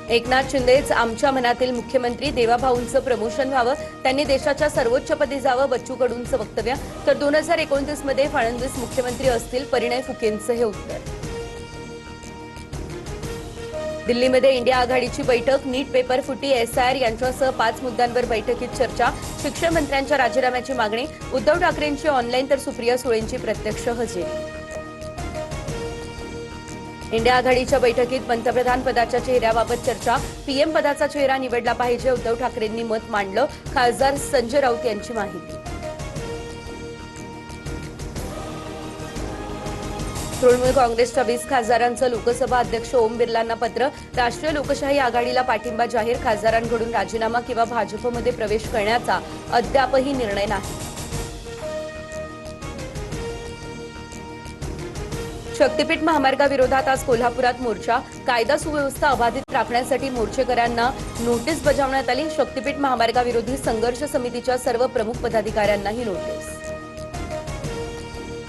एकनाथ शिंदेच आमच्या मनातील मुख्यमंत्री, देवाभाऊंचं प्रमोशन व्हावं, त्यांनी देशाच्या सर्वोच्च पदी जावं, बच्चू कडूंचं वक्तव्य. तर 2029 मध्ये फडणवीस मुख्यमंत्री असतील, परिणय फुकेंचं हे उत्तर. दिल्लीमध्ये इंडिया आघाडीची बैठक, नीट पेपर फुटी, एसआयआर यांच्यासह 5 मुद्द्यांवर बैठकीत चर्चा. शिक्षण मंत्र्यांच्या राजीनाम्याची मागणी, उद्धव ठाकरेंची ऑनलाईन तर सुप्रिया सुळेंची प्रत्यक्ष हजेरी. इंडिया आघाडीच्या बैठकीत पंतप्रधान पदाच्या चेहऱ्याबाबत चर्चा, पीएम पदाचा चेहरा निवडला पाहिजे, उद्धव ठाकरेंनी मत मांडलं. खासदार संजय राऊत यांची माहिती. तृणमूल काँग्रेसच्या 20 खासदारांचं लोकसभा अध्यक्ष ओम बिर्लांना पत्र, राष्ट्रीय लोकशाही आघाडीला पाठिंबा जाहीर, खासदारांकडून राजीनामा किंवा भाजपमध्ये प्रवेश करण्याचा अद्यापही निर्णय नाही. शक्तीपीठ महामार्गाविरोधात आज कोल्हापुरात मोर्चा, कायदा सुव्यवस्था अबाधित राखण्यासाठी मोर्चेकऱ्यांना नोटीस बजावण्यात आली. शक्तीपीठ महामार्गाविरोधी संघर्ष समितीच्या सर्व प्रमुख पदाधिकाऱ्यांनाही नोटीस.